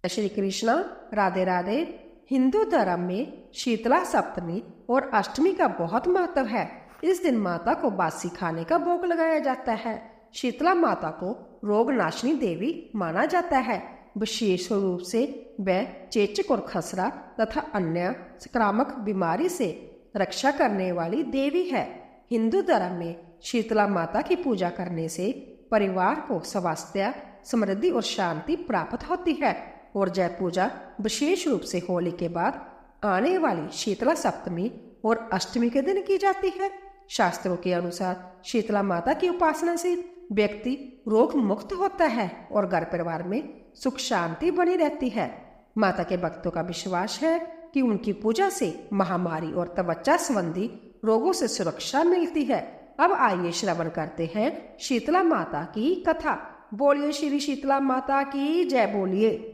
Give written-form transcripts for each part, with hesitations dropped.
श्री कृष्णा। राधे राधे। हिंदू धर्म में शीतला सप्तमी और अष्टमी का बहुत महत्व है। इस दिन माता को बासी खाने का भोग लगाया जाता है। शीतला माता को रोग नाशनी देवी माना जाता है। विशेष रूप से वह चेचक और खसरा तथा अन्य संक्रामक बीमारी से रक्षा करने वाली देवी है। हिंदू धर्म में शीतला माता की पूजा करने से परिवार को स्वास्थ्य, समृद्धि और शांति प्राप्त होती है। और यह पूजा विशेष रूप से होली के बाद आने वाली शीतला सप्तमी और अष्टमी के दिन की जाती है। शास्त्रों के अनुसार शीतला माता की उपासना से व्यक्ति रोग मुक्त होता है और घर परिवार में सुख शांति बनी रहती है। माता के भक्तों का विश्वास है कि उनकी पूजा से महामारी और त्वचा संबंधी रोगों से सुरक्षा मिलती है। अब आइए श्रवण करते हैं शीतला माता की कथा। बोलिए श्री शीतला माता की जय। बोलिए।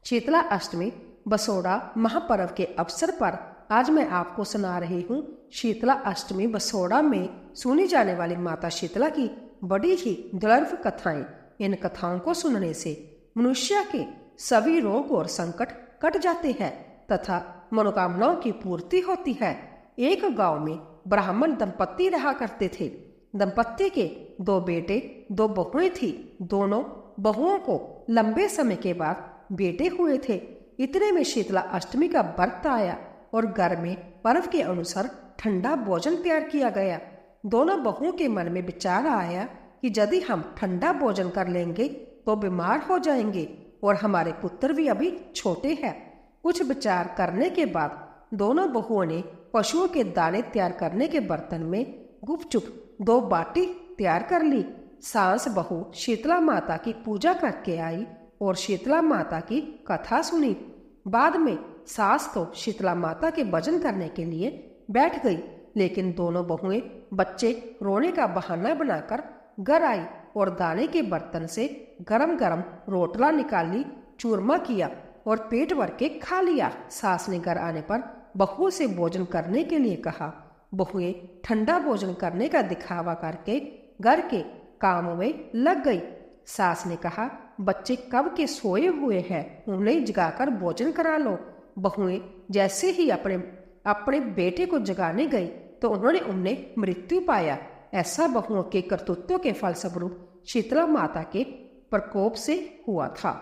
शीतला अष्टमी बसोड़ा महापर्व के अवसर पर आज मैं आपको सुना रही हूँ शीतला अष्टमी बसोड़ा में सुनी जाने वाली माता शीतला की बड़ी ही दुर्लभ कथाएं। इन कथाओं को सुनने से मनुष्य के सभी रोग और संकट कट जाते हैं तथा मनोकामनाओं की पूर्ति होती है। एक गांव में ब्राह्मण दंपत्ति रहा करते थे। दंपत्ति के 2 बेटे 2 बहुएं थी। दोनों बहुओं को लंबे समय के बाद बेटे हुए थे। इतने में शीतला अष्टमी का व्रत आया और घर में पर्व के अनुसार ठंडा भोजन तैयार किया गया। दोनों बहुओं के मन में विचार आया कि यदि हम ठंडा भोजन कर लेंगे तो बीमार हो जाएंगे और हमारे पुत्र भी अभी छोटे हैं। कुछ विचार करने के बाद दोनों बहुओं ने पशुओं के दाने तैयार करने के बर्तन में गुपचुप 2 बाटी तैयार कर ली। सास बहू शीतला माता की पूजा करके आई और शीतला माता की कथा सुनी। बाद में सास तो शीतला माता के भजन करने के लिए बैठ गई, लेकिन दोनों बहुएं बच्चे रोने का बहाना बनाकर घर आई और दाने के बर्तन से गरम गरम रोटला निकाली, चूरमा किया और पेट भर के खा लिया। सास ने घर आने पर बहू से भोजन करने के लिए कहा। बहुएं ठंडा भोजन करने का दिखावा करके घर के कामों में लग गई। सास ने कहा, बच्चे कब के सोए हुए हैं, उन्हें जगाकर भोजन करा लो। बहुएं जैसे ही अपने बेटे को जगाने गई तो उन्हें मृत्यु पाया। ऐसा बहुओं के करतूतों के फलस्वरूप शीतला माता के प्रकोप से हुआ था।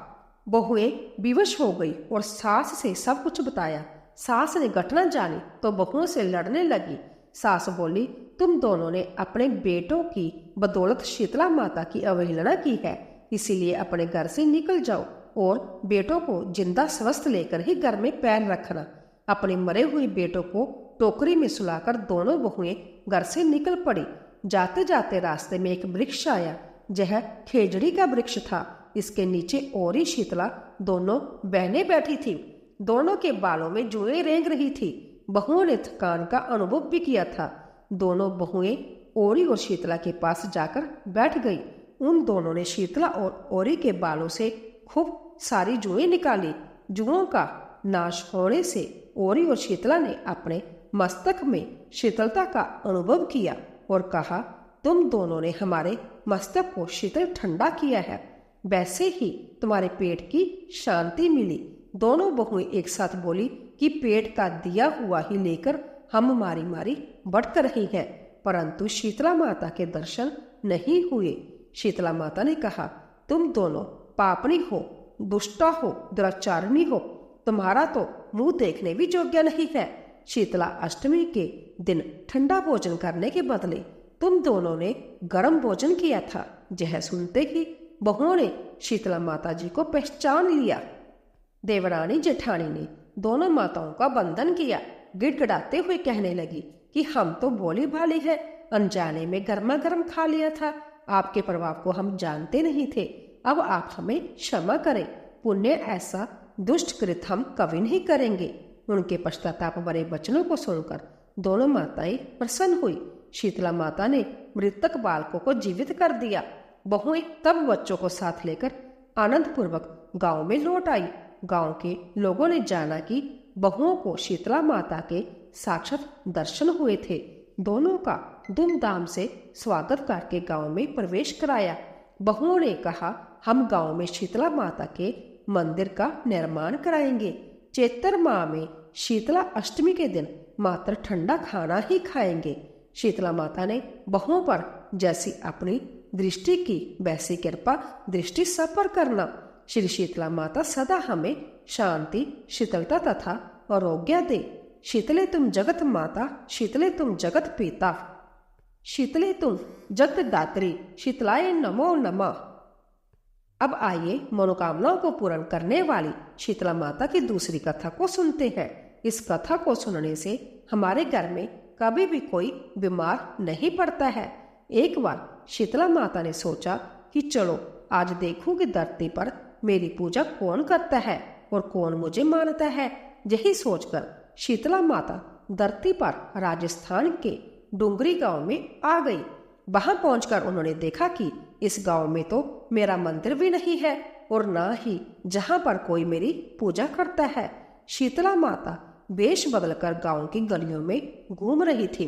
बहुएं विवश हो गई और सास से सब कुछ बताया। सास ने घटना जानी तो बहुओं से लड़ने लगी। सास बोली, तुम दोनों ने अपने बेटों की बदौलत शीतला माता की अवहेलना की है, इसीलिए अपने घर से निकल जाओ और बेटों को जिंदा स्वस्थ लेकर ही घर में पैर रखना। अपने मरे हुए बेटों को टोकरी में सुलाकर दोनों बहुएं घर से निकल पड़ी। जाते जाते रास्ते में एक वृक्ष आया। यह खेजड़ी का वृक्ष था। इसके नीचे औरी शीतला दोनों बहनें बैठी थी। दोनों के बालों में जुएं रेंग रही थी। बहुओं ने थकान का अनुभव भी किया था। दोनों बहुएं औरी और शीतला के पास जाकर बैठ गई। उन दोनों ने शीतला और औरी के बालों से खूब सारी जुएं निकाली। जुओं का नाश होने से औरी और शीतला ने अपने मस्तक में शीतलता का अनुभव किया और कहा, तुम दोनों ने हमारे मस्तक को शीतल ठंडा किया है, वैसे ही तुम्हारे पेट की शांति मिली। दोनों बहुएं एक साथ बोली कि पेट का दिया हुआ ही लेकर हम मारी मारी बढ़त रही है, परंतु शीतला माता के दर्शन नहीं हुए। शीतला माता ने कहा, तुम दोनों पापनी हो, दुष्टा हो, दुराचारिणी हो, तुम्हारा तो मुंह देखने भी योग्य नहीं है। शीतला अष्टमी के दिन ठंडा भोजन करने के बदले तुम दोनों ने गर्म भोजन किया था। यह सुनते ही बहुओं ने शीतला माता जी को पहचान लिया। देवरानी जेठानी ने दोनों माताओं का वंदन किया। गिड़गिड़ाते हुए कहने लगी कि हम तो भोली भाली है, अनजाने में गर्मा गर्म खा लिया था। आपके प्रभाव को हम जानते नहीं थे। अब आप हमें क्षमा करें। पुण्य ऐसा दुष्ट कृत हम कभी नहीं करेंगे। उनके पश्चाताप भरे वचनों को सुनकर दोनों माताएं प्रसन्न हुई। शीतला माता ने मृतक बालकों को जीवित कर दिया। बहुएं तब बच्चों को साथ लेकर आनंद पूर्वक गांव में लौट आई। गांव के लोगों ने जाना कि बहुओं को शीतला माता के साक्षात दर्शन हुए थे। दोनों का धूमधाम से स्वागत करके गांव में प्रवेश कराया। बहुओं ने कहा, हम गांव में शीतला माता के मंदिर का निर्माण कराएंगे। चैत्र माह में शीतला अष्टमी के दिन मात्र ठंडा खाना ही खाएंगे। शीतला माता ने बहुओं पर जैसी अपनी दृष्टि की वैसी कृपा दृष्टि सब पर करना। श्री शीतला माता सदा हमें शांति, शीतलता तथा आरोग्य दे। शीतले तुम जगत माता, शीतले तुम जगत पिता, शीतले तुम जगत दात्री, शीतलाय नमो नमः। अब आइए मनोकामनाओं को पूर्ण करने वाली शीतला माता की दूसरी कथा को सुनते हैं। इस कथा को सुनने से हमारे घर में कभी भी कोई बीमार नहीं पड़ता है। एक बार शीतला माता ने सोचा कि चलो आज देखूं कि धरती पर मेरी पूजा कौन करता है और कौन मुझे मानता है। यही सोचकर शीतला माता धरती पर राजस्थान के डुंगरी गांव में आ गई। वहां पहुंचकर उन्होंने देखा कि इस गांव में तो मेरा मंदिर भी नहीं है और ना ही जहां पर कोई मेरी पूजा करता है। शीतला माता वेश बदलकर गांव की गलियों में घूम रही थी।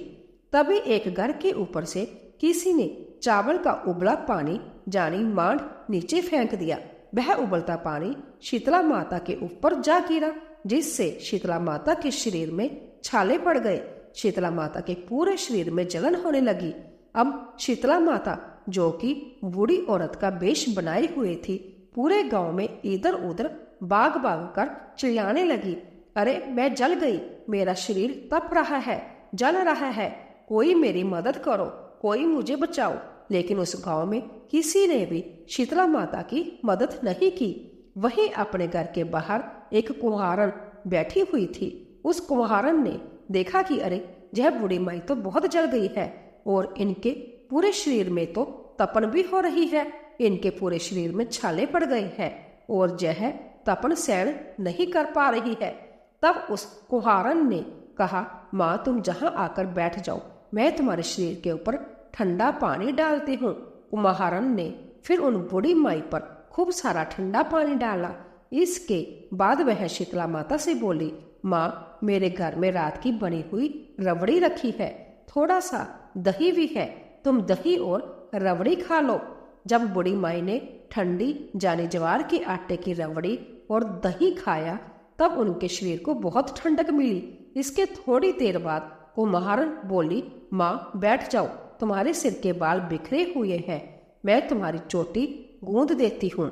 तभी एक घर के ऊपर से किसी ने चावल का उबला पानी जानी मांड नीचे फेंक दिया। वह उबलता पानी शीतला माता के ऊपर जा गिरा, जिससे शीतला माता के शरीर में छाले पड़ गए। शीतला माता के पूरे शरीर में जलन होने लगी। अब शीतला माता, जो कि बूढ़ी औरत का वेश बनाए हुए थी, पूरे गांव में इधर उधर भाग भाग कर चिल्लाने लगी, अरे मैं जल गई, मेरा शरीर तप रहा है, जल रहा है, कोई मेरी मदद करो, कोई मुझे बचाओ। लेकिन उस गांव में किसी ने भी शीतला माता की मदद नहीं की। वहीं अपने घर के बाहर एक कुम्हारन बैठी हुई थी। उस कुम्हारन ने देखा कि अरे यह बूढ़ी माई तो बहुत जल गई है और इनके पूरे शरीर में तो तपन भी हो रही है, इनके पूरे शरीर में छाले पड़ गए हैं और यह तपन सहन नहीं कर पा रही है। तब उस कुम्हारन ने कहा, माँ तुम जहाँ आकर बैठ जाओ, मैं तुम्हारे शरीर के ऊपर ठंडा पानी डालती हूँ। कुम्हारन ने फिर उन बूढ़ी माई पर खूब सारा ठंडा पानी डाला। इसके बाद वह शीतला माता से बोली, माँ मेरे घर में रात की बनी हुई रबड़ी रखी है, थोड़ा सा दही भी है, तुम दही और रबड़ी खा लो। जब बूढ़ी माई ने ठंडी जाने ज्वार के आटे की रबड़ी और दही खाया तब उनके शरीर को बहुत ठंडक मिली। इसके थोड़ी देर बाद कुम्हारन बोली, माँ बैठ जाओ, तुम्हारे सिर के बाल बिखरे हुए हैं, मैं तुम्हारी चोटी गूंद देती हूँ।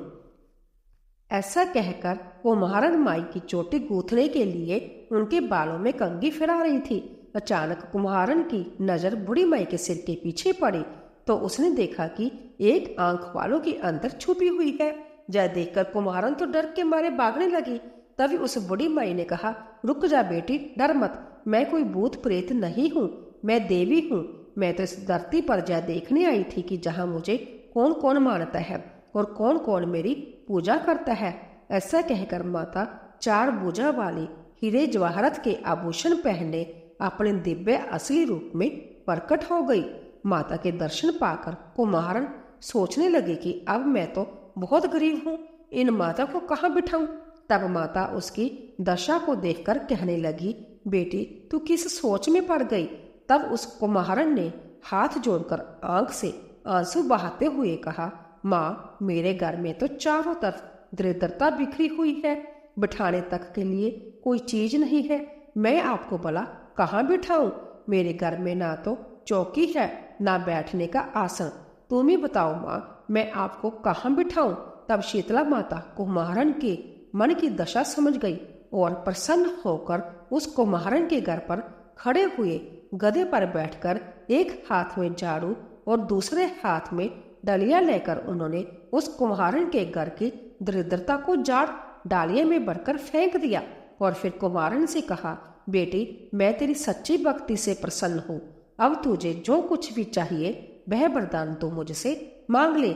ऐसा कहकर कुम्हारन माई की चोटी गूंथने के लिए उनके बालों में कंघी फिरा रही थी। अचानक कुम्हारन की नजर बूढ़ी माई के सिर के पीछे पड़ी तो उसने देखा कि एक आंख वालों के अंदर छुपी हुई है। यह देखकर कुम्हारन तो डर के मारे भागने लगी। तभी उस बूढ़ी माई ने कहा, रुक जा बेटी, डर मत, मैं कोई भूत प्रेत नहीं हूँ, मैं देवी हूँ। मैं तो इस धरती पर यह देखने आई थी कि जहाँ मुझे कौन कौन मानता है और कौन कौन मेरी पूजा करता है। ऐसा कहकर माता 4 भुजा वाली हीरे जवाहरत के आभूषण पहने अपने दिव्य असली रूप में प्रकट हो गई। माता के दर्शन पाकर कुम्हारन सोचने लगे कि अब मैं तो बहुत गरीब हूँ, इन माता को कहाँ बिठाऊं। तब माता उसकी दशा को देखकर कहने लगी, बेटी तू किस सोच में पड़ गई। तब उस कुम्हारन ने हाथ जोड़कर आंख से आंसू बहाते हुए कहा, माँ मेरे घर में तो चारों तरफ दरिद्रता बिखरी हुई है, बिठाने तक के लिए कोई चीज नहीं है, मैं आपको भला कहाँ बिठाऊं। मेरे घर में ना तो चौकी है ना बैठने का आसन, तुम ही बताओ माँ मैं आपको कहाँ बिठाऊं। तब शीतला माता कुम्हारन के मन की दशा समझ गई और प्रसन्न होकर उस कुम्हारन के घर पर खड़े हुए गधे पर बैठकर एक हाथ में झाड़ू और दूसरे हाथ में डलिया लेकर उन्होंने उस कुम्हारन के घर की दरिद्रता को जाड़ डालिये में भरकर फेंक दिया और फिर कुम्हारन से कहा, बेटी मैं तेरी सच्ची भक्ति से प्रसन्न हूँ, अब तुझे जो कुछ भी चाहिए वह वरदान तू मुझसे मांग ले।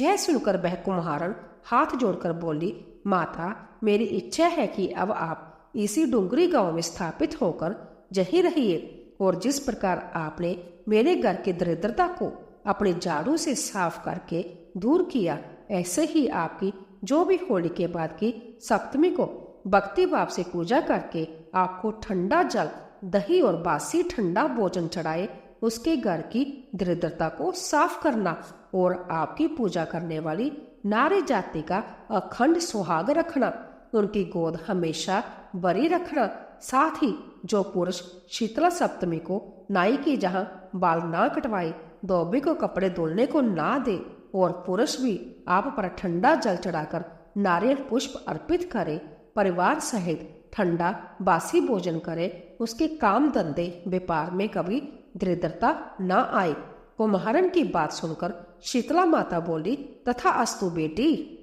यह सुनकर वह कुम्हारन हाथ जोड़कर बोली, माता मेरी इच्छा है कि अब आप इसी डुंगरी गांव में स्थापित होकर यहीं रहिए और जिस प्रकार आपने मेरे घर की दरिद्रता को अपने झाड़ू से साफ करके दूर किया, ऐसे ही आपकी जो भी होली के बाद की सप्तमी को भक्ति भाव से पूजा करके आपको ठंडा जल, दही और बासी ठंडा भोजन चढ़ाए, उसके घर की दरिद्रता को साफ करना और आपकी पूजा करने वाली नारी जाति का अखंड सुहाग रखना, उनकी गोद हमेशा बरी रखना। साथ ही जो पुरुष शीतला सप्तमी को नाई की जहां बाल ना कटवाए, धोबी को कपड़े धुलने को ना दे और पुरुष भी आप पर ठंडा जल चढ़ाकर नारियल पुष्प अर्पित करे, परिवार सहित ठंडा बासी भोजन करे, उसके काम धंधे व्यापार में कभी दरिद्रता न आए। कुम्हारन की बात सुनकर शीतला माता बोली, तथा अस्तु बेटी,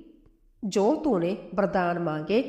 जो तूने वरदान मांगे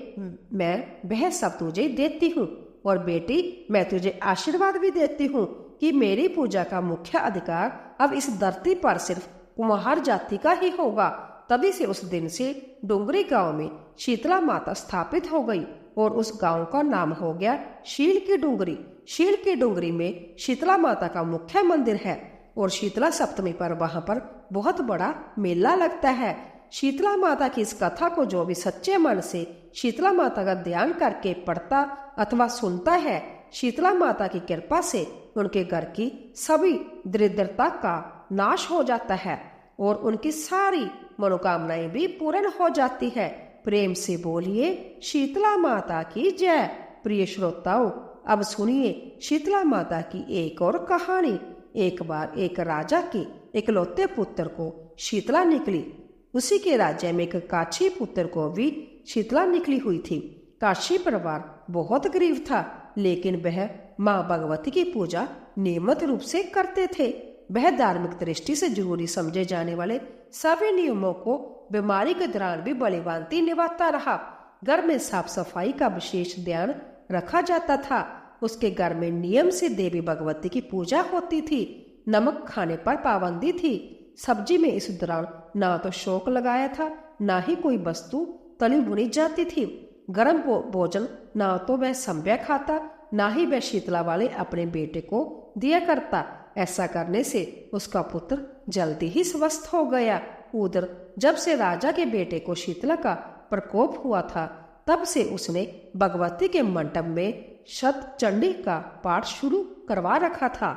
मैं वह सब तुझे देती हूँ। और बेटी, मैं तुझे आशीर्वाद भी देती हूँ कि मेरी पूजा का मुख्य अधिकार अब इस धरती पर सिर्फ कुम्हार जाति का ही होगा। तभी से उस दिन से डुंगरी गांव में शीतला माता स्थापित हो गई और उस गांव का नाम हो गया शील की डुंगरी। शील की डुंगरी में शीतला माता का मुख्य मंदिर है और शीतला सप्तमी पर वहां पर बहुत बड़ा मेला लगता है। शीतला माता की इस कथा को जो भी सच्चे मन से शीतला माता का ध्यान करके पढ़ता अथवा सुनता है, शीतला माता की कृपा से उनके घर की सभी दरिद्रता का नाश हो जाता है और उनकी सारी मनोकामनाएं भी पूर्ण हो जाती है। प्रेम से बोलिए शीतला माता की जय। प्रिय श्रोताओं, अब सुनिए शीतला माता की एक और कहानी। एक बार एक राजा के इकलौते पुत्र को शीतला निकली। उसी के राज्य में एक काशी पुत्र को भी शीतला निकली हुई थी। काशी परिवार बहुत गरीब था, लेकिन वह माँ भगवती की पूजा नियमित रूप से करते थे। वह धार्मिक दृष्टि से जरूरी समझे जाने वाले सभी नियमों को बीमारी के दौरान भी भलीभांति निभाता रहा। घर में साफ सफाई का विशेष ध्यान रखा जाता था। उसके घर में नियम से देवी भगवती की पूजा होती थी। नमक खाने पर पाबंदी थी। सब्जी में इस दौरान ना तो शौक लगाया था, ना ही कोई वस्तु तली भुनी जाती थी। गर्म भोजन ना तो वह संभ्या खाता, ना ही वह शीतला वाले अपने बेटे को दिया करता। ऐसा करने से उसका पुत्र जल्दी ही स्वस्थ हो गया। उधर जब से राजा के बेटे को शीतला का प्रकोप हुआ था, तब से उसने भगवती के मंडप में शत चंडी का पाठ शुरू करवा रखा था।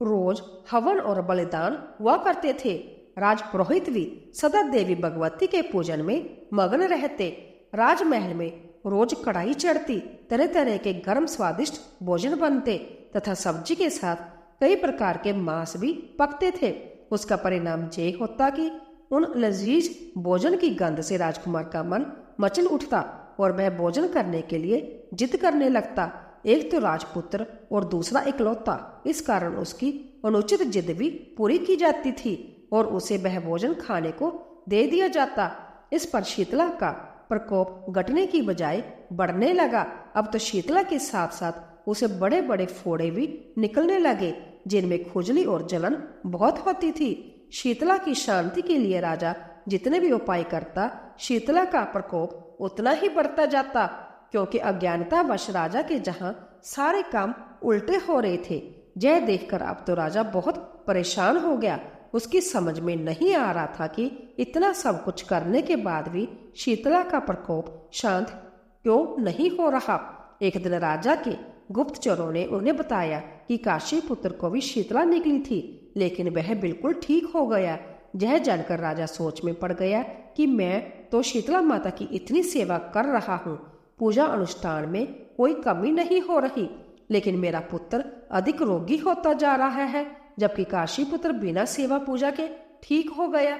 रोज हवन और बलिदान हुआ करते थे। राजपुरोहित भी सदा देवी भगवती के पूजन में मग्न रहते। राजमहल में रोज कढ़ाई चढ़ती, तरह तरह के गर्म स्वादिष्ट भोजन बनते तथा सब्जी के साथ कई प्रकार के मांस भी पकते थे। उसका परिणाम ये होता कि उन लजीज भोजन की गंध से राजकुमार का मन मचल उठता और वह भोजन करने के लिए जिद करने लगता। एक तो राजपुत्र और दूसरा इकलौता, इस कारण उसकी अनुचित जिद भी पूरी की जाती थी और उसे वह भोजन खाने को दे दिया जाता। इस पर शीतला का प्रकोप घटने की बजाय बढ़ने लगा। अब तो शीतला के साथ साथ उसे बड़े बड़े फोड़े भी निकलने लगे, जिनमें खुजली और जलन बहुत होती थी। शीतला की शांति के लिए राजा जितने भी उपाय करता, शीतला का प्रकोप उतना ही बढ़ता जाता, क्योंकि अज्ञानतावश राजा के जहां सारे काम उल्टे हो रहे थे। यह देखकर अब तो राजा बहुत परेशान हो गया। उसकी समझ में नहीं आ रहा था कि इतना सब कुछ करने के बाद भी शीतला का प्रकोप शांत क्यों नहीं हो रहा। एक दिन राजा के गुप्तचरों ने उन्हें बताया कि काशी पुत्र को भी शीतला निकली थी, लेकिन वह बिल्कुल ठीक हो गया। यह जानकर राजा सोच में पड़ गया कि मैं तो शीतला माता की इतनी सेवा कर रहा हूँ, पूजा अनुष्ठान में कोई कमी नहीं हो रही, लेकिन मेरा पुत्र अधिक रोगी होता जा रहा है, जबकि काशी पुत्र बिना सेवा पूजा के ठीक हो गया।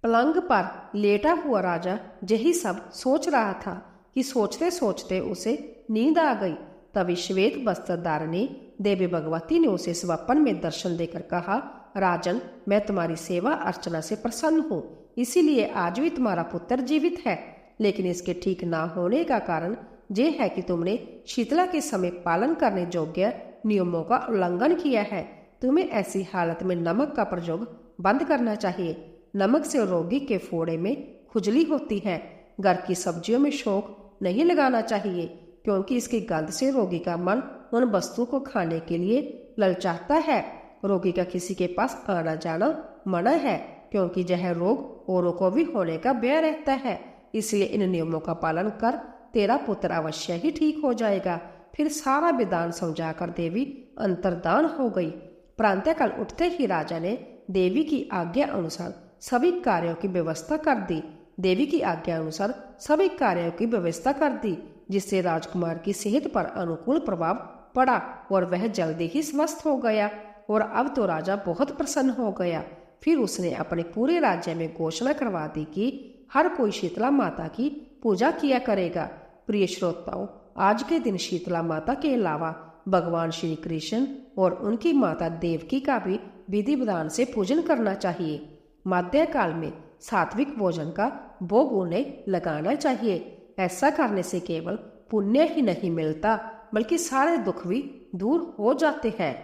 पलंग पर लेटा हुआ राजा यही सब सोच रहा था कि सोचते सोचते उसे नींद आ गई। तभी श्वेत वस्त्रधारिणी देवी भगवती ने उसे स्वप्न में दर्शन देकर कहा, राजन, मैं तुम्हारी सेवा अर्चना से प्रसन्न हूँ, इसीलिए आज भी तुम्हारा पुत्र जीवित है। लेकिन इसके ठीक ना होने का कारण ये है कि तुमने शीतला के समय पालन करने योग्य नियमों का उल्लंघन किया है। तुम्हें ऐसी हालत में नमक का प्रयोग बंद करना चाहिए। नमक से रोगी के फोड़े में खुजली होती है। घर की सब्जियों में शौक नहीं लगाना चाहिए, क्योंकि इसकी गंध से रोगी का मन उन वस्तुओं को खाने के लिए ललचाता है। रोगी का किसी के पास आना जाना मना है, क्योंकि यह रोग औरों को भी होने का भय रहता है। इसलिए इन नियमों का पालन कर तेरा पुत्र अवश्य ही ठीक हो जाएगा। फिर सारा विधान समझाकर देवी अंतर्धान हो गई। प्रातःकाल उठते ही राजा ने देवी की आज्ञा अनुसार सभी कार्यों की व्यवस्था कर दी। देवी की आज्ञा अनुसार सभी कार्यों की व्यवस्था कर दी, जिससे राजकुमार की सेहत पर अनुकूल प्रभाव पड़ा और वह जल्दी ही स्वस्थ हो गया। और अब तो राजा बहुत प्रसन्न हो गया। फिर उसने अपने पूरे राज्य में घोषणा करवा दी कि हर कोई शीतला माता की पूजा किया करेगा। प्रिय श्रोताओं, आज के दिन शीतला माता के अलावा भगवान श्री कृष्ण और उनकी माता देवकी का भी विधि विधान से पूजन करना चाहिए। मध्यकाल में सात्विक भोजन का भोग उन्हें लगाना चाहिए। ऐसा करने से केवल पुण्य ही नहीं मिलता, बल्कि सारे दुख भी दूर हो जाते हैं।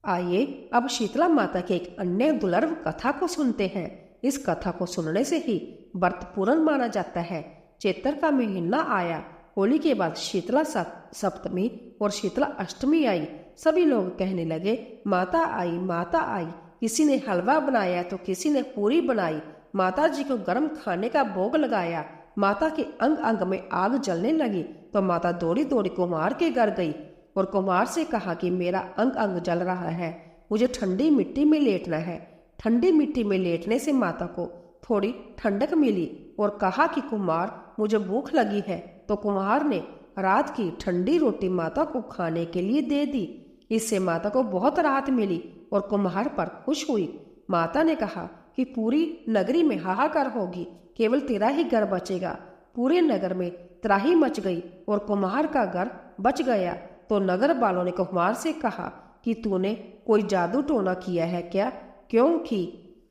आइए अब शीतला माता की एक अन्य दुर्लभ कथा को सुनते हैं। इस कथा को सुनने से ही व्रत पूर्ण माना जाता है। चैत्र का महीना आया। होली के बाद शीतला सप्तमी और शीतला अष्टमी आई। सभी लोग कहने लगे, माता आई, माता आई। किसी ने हलवा बनाया तो किसी ने पूरी बनाई। माता जी को गर्म खाने का भोग लगाया। माता के अंग अंग में आग जलने लगी तो माता दौड़ी दौड़ी कुम्हार के घर गई और कुम्हार से कहा कि मेरा अंग अंग जल रहा है, मुझे ठंडी मिट्टी में लेटना है। ठंडी मिट्टी में लेटने से माता को थोड़ी ठंडक मिली और कहा कि कुम्हार, मुझे भूख लगी है। तो कुम्हार ने रात की ठंडी रोटी माता को खाने के लिए दे दी। इससे माता को बहुत राहत मिली और कुम्हार पर खुश हुई। माता ने कहा कि पूरी नगरी में हाहाकार होगी, केवल तेरा ही घर बचेगा। पूरे नगर में त्राही मच गई और कुम्हार का घर बच गया। तो नगर वालों ने कुम्हार से कहा कि तूने कोई जादू टोना किया है क्या, क्योंकि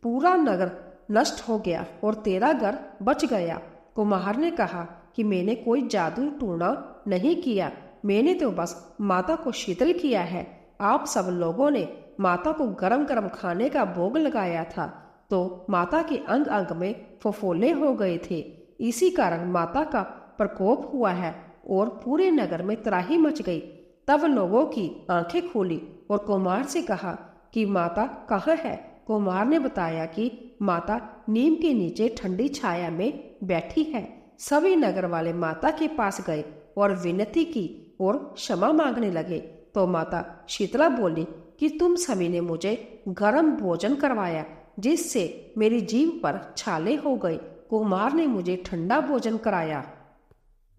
पूरा नगर नष्ट हो गया और तेरा घर बच गया। कुम्हार ने कहा कि मैंने कोई जादू टोना नहीं किया, मैंने तो बस माता को शीतल किया है। आप सब लोगों ने माता को गरम गरम खाने का भोग लगाया था तो माता के अंग अंग में फफोले हो गए थे। इसी कारण माता का प्रकोप हुआ है और पूरे नगर में त्राही मच गई। तब लोगों की आंखें खोली और कुम्हार से कहा कि माता कहाँ है। कुम्हार ने बताया कि माता नीम के नीचे ठंडी छाया में बैठी है। सभी नगर वाले माता के पास गए और विनती की और क्षमा मांगने लगे। तो माता शीतला बोली कि तुम सभी ने मुझे गर्म भोजन करवाया, जिससे मेरी जीभ पर छाले हो गए। कुम्हार ने मुझे ठंडा भोजन कराया,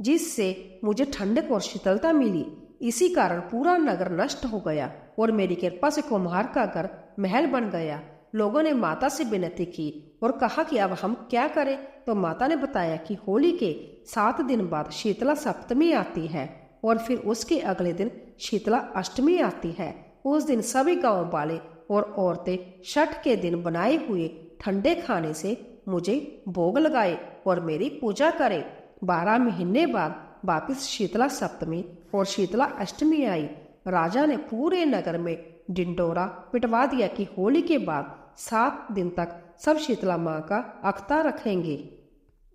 जिससे मुझे ठंडक और शीतलता मिली। इसी कारण पूरा नगर नष्ट हो गया और मेरी कृपा से कुम्हार का घर महल बन गया। लोगों ने माता से विनती की और कहा कि अब हम क्या करें। तो माता ने बताया कि होली के 7 दिन बाद शीतला सप्तमी आती है और फिर उसके अगले दिन शीतला अष्टमी आती है। उस दिन सभी गांव वाले और औरतें छठ के दिन बनाए हुए ठंडे खाने से मुझे भोग लगाए और मेरी पूजा करें। 12 महीने बाद वापिस शीतला सप्तमी और शीतला अष्टमी आई। राजा ने पूरे नगर में डिंडोरा पिटवा दिया कि होली के बाद 7 दिन तक सब शीतला माँ का अख्ता रखेंगे,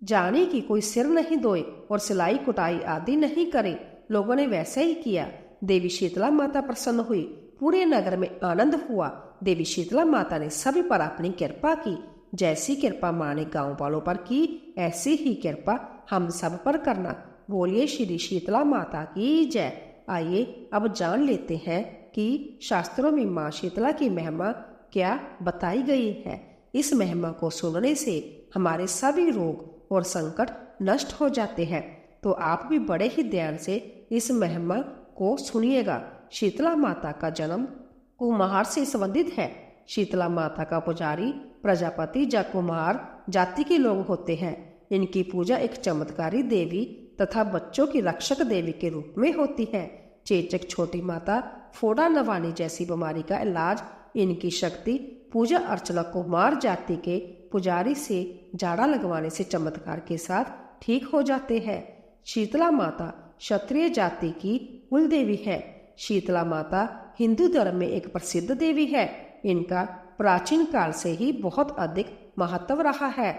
जाने की कोई सिर नहीं धोए और सिलाई कुटाई आदि नहीं करे। लोगों ने वैसे ही किया। देवी शीतला माता प्रसन्न हुई। पूरे नगर में आनंद हुआ। देवी शीतला माता ने सभी पर अपनी कृपा की। जैसी कृपा माँ ने गाँव वालों पर की, ऐसी ही कृपा हम सब पर करना। बोलिए श्री शीतला माता की जय। आइए अब जान लेते हैं कि शास्त्रों में माँ शीतला की महिमा क्या बताई गई है। इस महिमा को सुनने से हमारे सभी रोग और संकट नष्ट हो जाते हैं। तो आप भी बड़े ही ध्यान से इस महिमा को सुनिएगा। शीतला माता का जन्म कुम्हार से संबंधित है। शीतला माता का पुजारी प्रजापति या कुम्हार जाति के लोग होते हैं। इनकी पूजा एक चमत्कारी देवी तथा बच्चों की रक्षक देवी के रूप में होती है। चेचक, छोटी माता, फोड़ा नवानी जैसी बीमारी का इलाज इनकी शक्ति पूजा अर्चना कुम्हार जाति के पुजारी से जाड़ा लगवाने से चमत्कार के साथ ठीक हो जाते हैं। शीतला माता क्षत्रिय जाति की कुल देवी है। शीतला माता हिंदू धर्म में एक प्रसिद्ध देवी है। इनका प्राचीन काल से ही बहुत अधिक महत्व रहा है।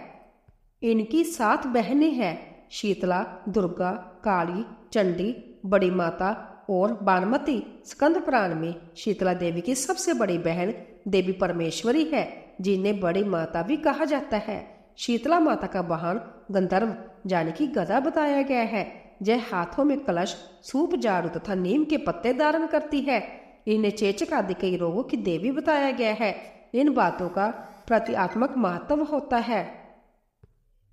इनकी 7 बहनें हैं, शीतला, दुर्गा, काली, चंडी, बड़ी माता और बाणमती। स्कंद पुराण में शीतला देवी की सबसे बड़ी बहन देवी परमेश्वरी है, जिन्हें बड़ी माता भी कहा जाता है। शीतला माता का वाहन गंधर्व यानी कि गदा बताया गया है। यह हाथों में कलश, सूप, झाड़ू तथा नीम के पत्ते धारण करती है। इन्हें चेचक आदि कई रोगों की देवी बताया गया है। इन बातों का प्रतीकात्मक महत्व होता है।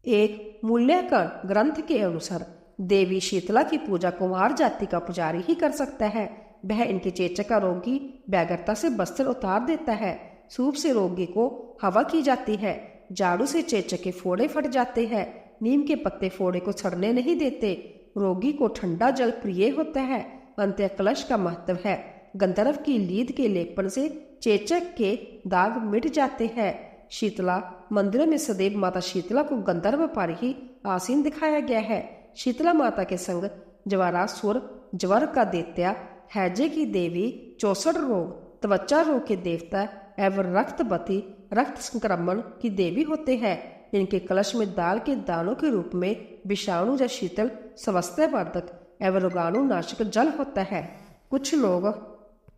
एक मूल्यांकन ग्रंथ के अनुसार देवी शीतला की पूजा कुमार जाति का पुजारी ही कर सकता है। वह इनके चेचक का रोगी व्याघ्रता से वस्त्र उतार देता है। सूप से रोगी को हवा की जाती है। झाड़ू से चेचक के फोड़े फट जाते हैं। नीम के पत्ते फोड़े को सड़ने नहीं देते। रोगी को ठंडा जल प्रिय होता है। अंत्य कलश का महत्व है। गंधर्व की लीद के लेपन से चेचक के दाग मिट जाते हैं। शीतला मंदिरों में सदैव माता शीतला को गंधर्व पर ही आसीन दिखाया गया है। शीतला माता के संग ज्वरासुर, ज्वर का दैत्य, हैजे की देवी, 64 रोग, त्वचा रोग के देवता एवं रक्तवती, रक्त संक्रमण की देवी होते हैं। इनके कलश में दाल के दानों के रूप में विषाणु या शीतल, स्वास्थ्यवर्धक एवं रोगाणु नाशक जल होता है। कुछ लोग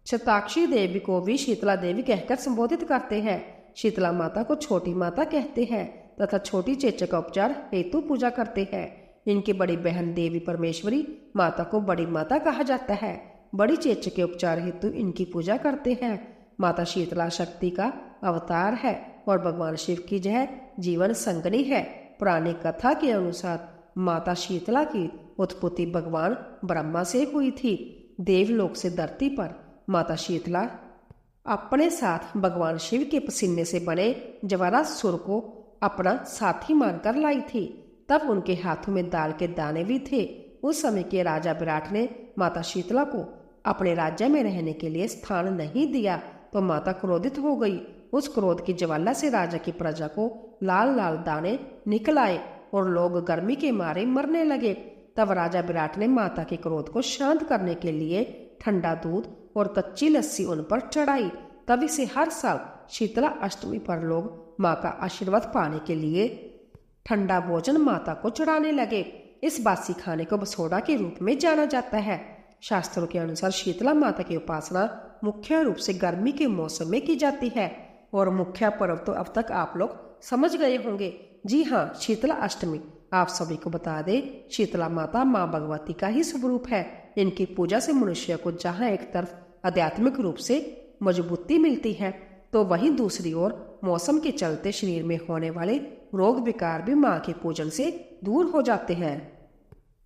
शताक्षी देवी को भी शीतला देवी कहकर संबोधित करते हैं। शीतला माता को छोटी माता कहते हैं तथा छोटी चेचक का उपचार हेतु पूजा करते हैं। इनकी बड़ी बहन देवी परमेश्वरी माता को बड़ी माता कहा जाता है। बड़ी चेचक के उपचार हेतु इनकी पूजा करते हैं। माता शीतला शक्ति का अवतार है और भगवान शिव की यह जीवन संगनी है। पुरानी कथा के अनुसार माता शीतला की उत्पत्ति भगवान ब्रह्मा से हुई थी। देवलोक से धरती पर माता शीतला अपने साथ भगवान शिव के पसीने से बने ज्वरासुर को अपना साथी मानकर लाई थी। तब उनके हाथों में दाल के दाने भी थे। उस समय के राजा विराट ने माता शीतला को अपने राज्य में रहने के लिए स्थान नहीं दिया तो माता क्रोधित हो गई। उस क्रोध की ज्वाला से राजा की प्रजा को लाल लाल दाने निकल आए और लोग गर्मी के मारे मरने लगे। तब राजा विराट ने माता के क्रोध को शांत करने के लिए ठंडा दूध और कच्ची लस्सी उन पर चढ़ाई। तभी से हर साल शीतला अष्टमी पर लोग माँ का आशीर्वाद पाने के लिए ठंडा भोजन माता को चढ़ाने लगे। इस बासी खाने को बसोड़ा के रूप में जाना जाता है। शास्त्रों के अनुसार शीतला माता की उपासना मुख्य रूप से गर्मी के मौसम में की जाती है और मुख्य पर्व तो अब तक आप लोग समझ गए होंगे। जी हाँ, शीतला अष्टमी आप सभी को बता दें, शीतला माता माँ भगवती का ही स्वरूप है। इनकी पूजा से मनुष्य को जहाँ एक तरफ आध्यात्मिक रूप से मजबूती मिलती है तो वहीं दूसरी ओर मौसम के चलते शरीर में होने वाले रोग विकार भी माँ के पूजन से दूर हो जाते हैं।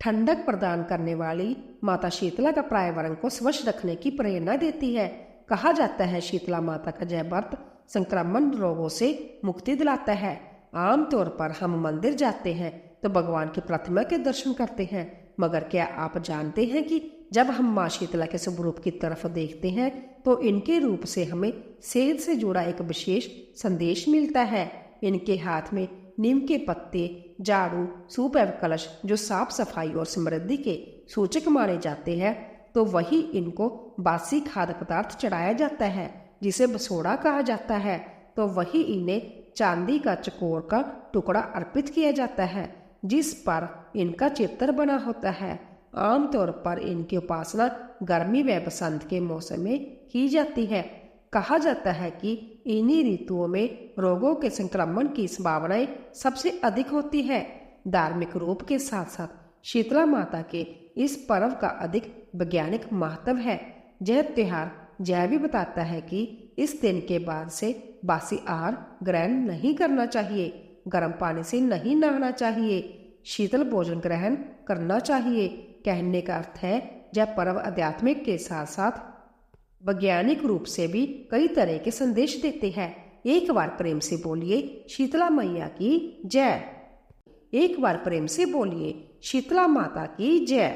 ठंडक प्रदान करने वाली माता शीतला का पर्यावरण को स्वच्छ रखने की प्रेरणा देती है। कहा जाता है शीतला माता का जय व्रत संक्रमण रोगों से मुक्ति दिलाता है। आमतौर पर हम मंदिर जाते हैं तो भगवान की प्रतिमा के दर्शन करते हैं, मगर क्या आप जानते हैं कि जब हम माँ शीतला के स्वरूप की तरफ देखते हैं तो इनके रूप से हमें सेहत से जुड़ा एक विशेष संदेश मिलता है। इनके हाथ में नीम के पत्ते, झाड़ू, सूप एवं कलश जो साफ सफाई और समृद्धि के सूचक माने जाते हैं, तो वही इनको बासी खाद्य पदार्थ चढ़ाया जाता है जिसे बसोड़ा कहा जाता है। तो वही इन्हें चांदी का चकोर का टुकड़ा अर्पित किया जाता है जिस पर इनका चित्र बना होता है। आमतौर पर इनकी उपासना गर्मी व बसंत के मौसम में की जाती है। कहा जाता है कि इन्हीं ऋतुओं में रोगों के संक्रमण की संभावनाएं सबसे अधिक होती है। धार्मिक रूप के साथ साथ शीतला माता के इस पर्व का अधिक वैज्ञानिक महत्व है। यह त्योहार यह भी बताता है कि इस दिन के बाद से बासी आहार ग्रहण नहीं करना चाहिए, गर्म पानी से नहीं नहाना चाहिए, शीतल भोजन ग्रहण करना चाहिए। कहने का अर्थ है यह पर्व आध्यात्मिक के साथ साथ वैज्ञानिक रूप से भी कई तरह के संदेश देते हैं। एक बार प्रेम से बोलिए शीतला मैया की जय। एक बार प्रेम से बोलिए शीतला माता की जय।